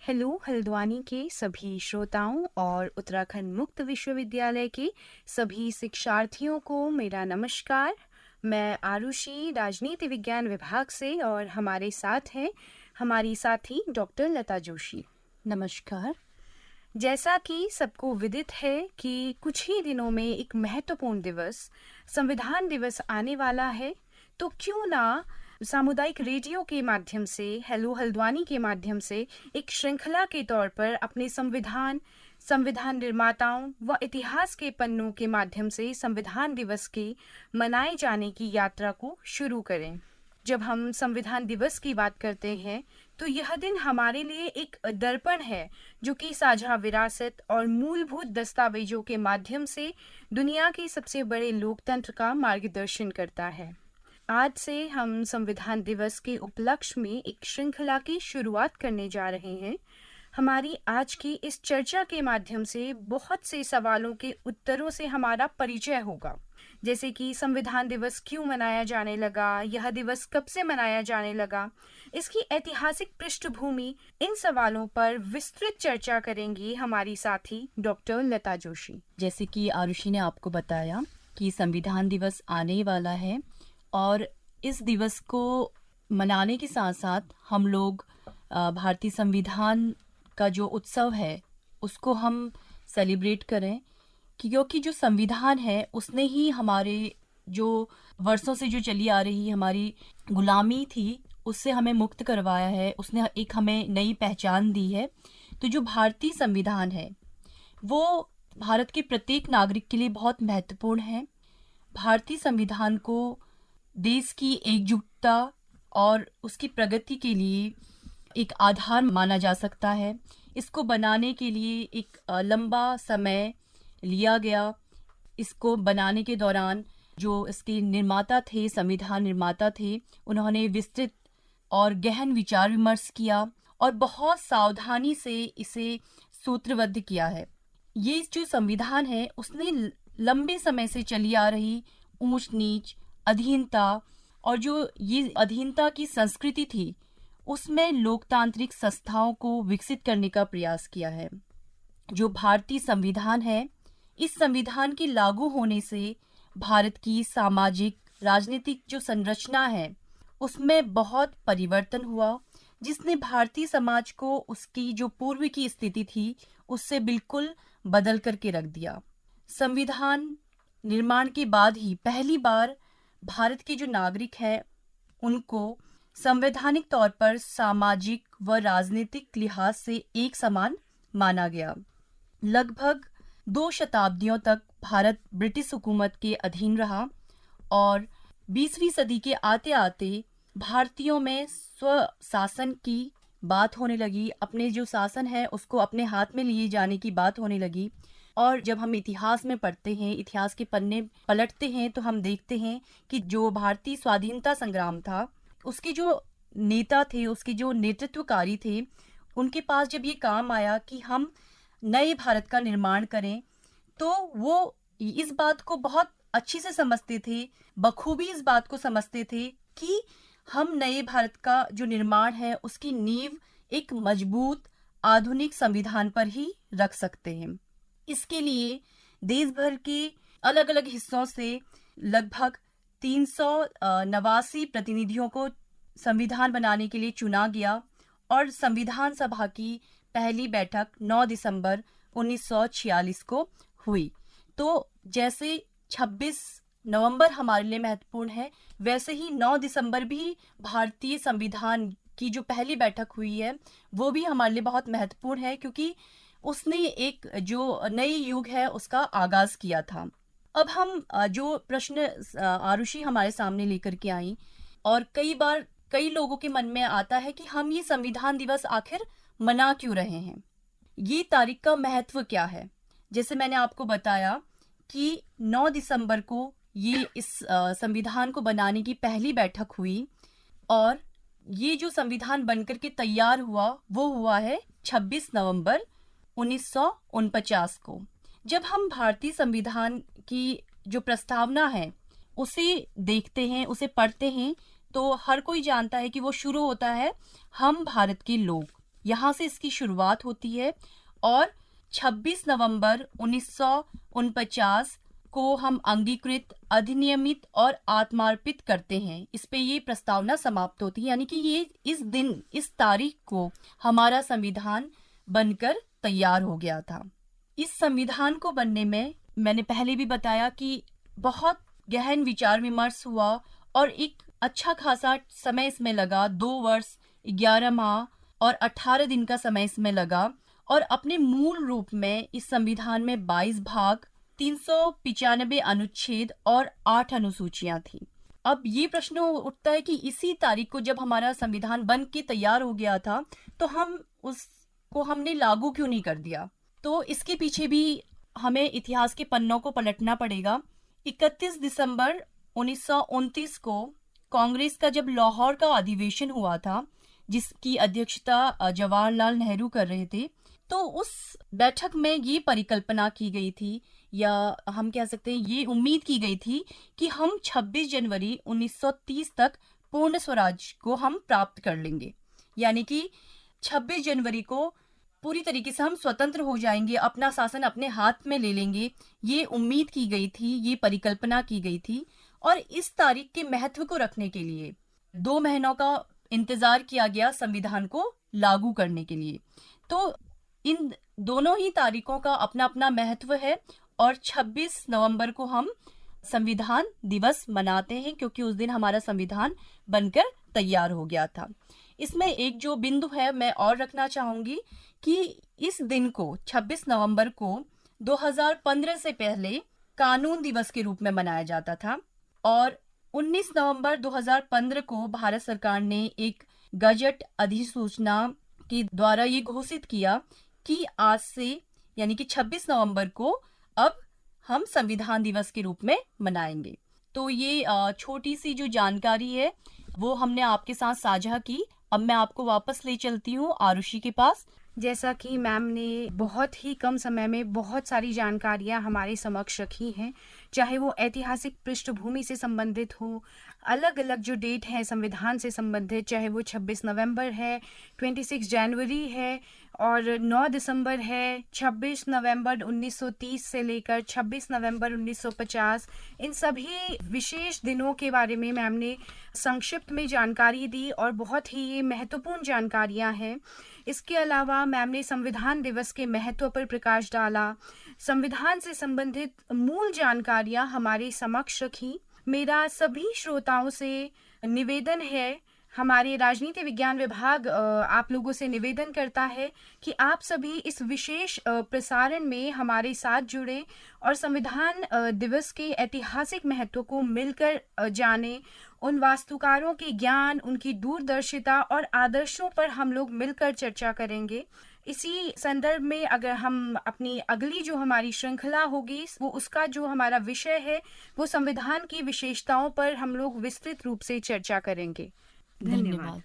Hello Haldwani के सभी श्रोताओं और उत्तराखंड मुक्त विश्वविद्यालय के सभी शिक्षार्थियों को मेरा नमस्कार। मैं आरुषि राजनीति विज्ञान विभाग से और हमारे साथ हैं हमारी साथी डॉक्टर लता जोशी। नमस्कार। जैसा कि सबको विदित है कि कुछ ही दिनों में एक महत्वपूर्ण दिवस संविधान दिवस आने वाला है, तो क्यों ना सामुदायिक रेडियो के माध्यम से, हेलो हल्द्वानी के माध्यम से एक श्रृंखला के तौर पर अपने संविधान निर्माताओं व इतिहास के पन्नों के माध्यम से संविधान दिवस के मनाए जाने की यात्रा को शुरू करें। जब हम संविधान दिवस की बात करते हैं तो यह दिन हमारे लिए एक दर्पण है जो कि साझा विरासत और मूलभूत दस्तावेजों के माध्यम से दुनिया के सबसे बड़े लोकतंत्र का मार्गदर्शन करता है। आज से हम संविधान दिवस के उपलक्ष्य में एक श्रृंखला की शुरुआत करने जा रहे हैं। हमारी आज की इस चर्चा के माध्यम से बहुत से सवालों के उत्तरों से हमारा परिचय होगा, जैसे कि संविधान दिवस क्यों मनाया जाने लगा, यह दिवस कब से मनाया जाने लगा, इसकी ऐतिहासिक पृष्ठभूमि। इन सवालों पर विस्तृत चर्चा करेंगी हमारी साथी डॉक्टर लता जोशी। जैसे कि आरुषि ने आपको बताया कि संविधान दिवस आने वाला है और इस दिवस को मनाने के साथ साथ हम लोग भारतीय संविधान का जो उत्सव है उसको हम सेलिब्रेट करें, क्योंकि जो संविधान है उसने ही हमारे जो वर्षों से जो चली आ रही हमारी गुलामी थी उससे हमें मुक्त करवाया है, उसने एक हमें नई पहचान दी है। तो जो भारतीय संविधान है वो भारत के प्रत्येक नागरिक के लिए बहुत महत्वपूर्ण है। भारतीय संविधान को देश की एकजुटता और उसकी प्रगति के लिए एक आधार माना जा सकता है। इसको बनाने के लिए एक लंबा समय लिया गया। इसको बनाने के दौरान जो इसके निर्माता थे, संविधान निर्माता थे, उन्होंने विस्तृत और गहन विचार विमर्श किया और बहुत सावधानी से इसे सूत्रबद्ध किया है। ये जो संविधान है उसने लंबे समय से चली आ रही ऊंच नीच, अधीनता और जो ये अधीनता की संस्कृति थी उसमें लोकतांत्रिक संस्थाओं को विकसित करने का प्रयास किया है। जो भारतीय संविधान है, इस संविधान के लागू होने से भारत की सामाजिक राजनीतिक जो संरचना है उसमें बहुत परिवर्तन हुआ, जिसने भारतीय समाज को उसकी जो पूर्व की स्थिति थी उससे बिल्कुल बदल करके रख दिया। संविधान निर्माण के बाद ही पहली बार भारत के जो नागरिक हैं उनको संवैधानिक तौर पर सामाजिक व राजनीतिक लिहाज से एक समान माना गया। लगभग 2 शताब्दियों तक भारत ब्रिटिश हुकूमत के अधीन रहा और 20वीं सदी के आते आते भारतीयों में स्वशासन की बात होने लगी। अपने जो शासन है उसको अपने हाथ में लिए जाने की बात होने लगी। और जब हम इतिहास में पढ़ते हैं, इतिहास के पन्ने पलटते हैं, तो हम देखते हैं कि जो भारतीय स्वाधीनता संग्राम था उसके जो नेता थे, उसके जो नेतृत्वकारी थे, उनके पास जब ये काम आया कि हम नए भारत का निर्माण करें, तो वो इस बात को बहुत अच्छी से समझते थे, बखूबी इस बात को समझते थे कि हम नए भारत का जो निर्माण है उसकी नींव एक मजबूत आधुनिक संविधान पर ही रख सकते हैं। इसके लिए देश भर के अलग अलग हिस्सों से लगभग 389 प्रतिनिधियों को संविधान बनाने के लिए चुना गया और संविधान सभा की पहली बैठक 9 दिसंबर 1946 को हुई। तो जैसे 26 नवंबर हमारे लिए महत्वपूर्ण है, वैसे ही 9 दिसंबर भी भारतीय संविधान की जो पहली बैठक हुई है वो भी हमारे लिए बहुत महत्वपूर्ण है, क्योंकि उसने एक जो नई युग है उसका आगाज किया था। अब हम जो प्रश्न आरुषि हमारे सामने लेकर के आई, और कई बार कई लोगों के मन में आता है कि हम ये संविधान दिवस आखिर मना क्यों रहे हैं, ये तारीख का महत्व क्या है। जैसे मैंने आपको बताया कि 9 दिसंबर को ये इस संविधान को बनाने की पहली बैठक हुई और ये जो संविधान बनकर के तैयार हुआ वो हुआ है 26 नवंबर 1949 को। जब हम भारतीय संविधान की जो प्रस्तावना है उसे देखते हैं, उसे पढ़ते हैं, तो हर कोई जानता है कि वो शुरू होता है हम भारत के लोग। यहाँ से इसकी शुरुआत होती है और 26 नवंबर 1949 को हम अंगीकृत, अधिनियमित और आत्मार्पित करते हैं। इस पे ये प्रस्तावना समाप्त होती है, यानी कि ये इस दिन, इस तारीख को हमारा संविधान बनकर तैयार हो गया था। इस संविधान को बनने में मैंने पहले भी बताया कि बहुत गहन विचार विमर्श हुआ और एक अच्छा खासा समय इसमें लगा। 2 वर्ष 11 माह और 18 दिन का समय इसमें लगा और अपने मूल रूप में इस संविधान में 22 भाग, 395 अनुच्छेद और 8 अनुसूचियां थी। अब ये प्रश्न उठता है कि इसी तारीख को जब हमारा संविधान बन के तैयार हो गया था तो हम उसको हमने लागू क्यों नहीं कर दिया। तो इसके पीछे भी हमें इतिहास के पन्नों को पलटना पड़ेगा। 31 दिसंबर 1929 को कांग्रेस का जब लाहौर का अधिवेशन हुआ था, जिसकी अध्यक्षता जवाहरलाल नेहरू कर रहे थे, तो उस बैठक में ये परिकल्पना की गई थी, या हम कह सकते हैं ये उम्मीद की गई थी कि हम 26 जनवरी 1930 तक पूर्ण स्वराज को हम प्राप्त कर लेंगे। यानी कि 26 जनवरी को पूरी तरीके से हम स्वतंत्र हो जाएंगे, अपना शासन अपने हाथ में ले लेंगे। ये उम्मीद की गई थी, ये परिकल्पना की गई थी। और इस तारीख के महत्व को रखने के लिए 2 महीनों का इंतजार किया गया संविधान को लागू करने के लिए। तो इन दोनों ही तारीखों का अपना अपना महत्व है और 26 नवंबर को हम संविधान दिवस मनाते हैं, क्योंकि उस दिन हमारा संविधान बनकर तैयार हो गया था। इसमें एक जो बिंदु है मैं और रखना चाहूंगी कि इस दिन को 26 नवंबर को 2015 से पहले कानून दिवस के रूप में मनाया जाता था और 19 नवंबर 2015 को भारत सरकार ने एक गजट अधिसूचना के द्वारा ये घोषित किया कि आज से यानी कि 26 नवंबर को अब हम संविधान दिवस के रूप में मनाएंगे। तो ये छोटी सी जो जानकारी है वो हमने आपके साथ साझा की। अब मैं आपको वापस ले चलती हूँ आरुषि के पास। जैसा कि मैम ने बहुत ही कम समय में बहुत सारी जानकारियां हमारे समक्ष रखी हैं, चाहे वो ऐतिहासिक पृष्ठभूमि से संबंधित हो, अलग अलग जो डेट है संविधान से संबंधित, चाहे वो 26 नवंबर है, 26 जनवरी है और 9 दिसंबर है, 26 नवंबर 1930 से लेकर 26 नवंबर 1950, इन सभी विशेष दिनों के बारे में मैम ने संक्षिप्त में जानकारी दी और बहुत ही महत्वपूर्ण जानकारियां हैं। इसके अलावा मैम ने संविधान दिवस के महत्व पर प्रकाश डाला, संविधान से संबंधित मूल जानकारियां हमारे समक्ष रखी। मेरा सभी श्रोताओं से निवेदन है, हमारे राजनीति विज्ञान विभाग आप लोगों से निवेदन करता है कि आप सभी इस विशेष प्रसारण में हमारे साथ जुड़े और संविधान दिवस के ऐतिहासिक महत्व को मिलकर जाने। उन वास्तुकारों के ज्ञान, उनकी दूरदर्शिता और आदर्शों पर हम लोग मिलकर चर्चा करेंगे। इसी संदर्भ में अगर हम अपनी अगली जो हमारी श्रृंखला होगी वो उसका जो हमारा विषय है वो संविधान की विशेषताओं पर हम लोग विस्तृत रूप से चर्चा करेंगे। धन्यवाद।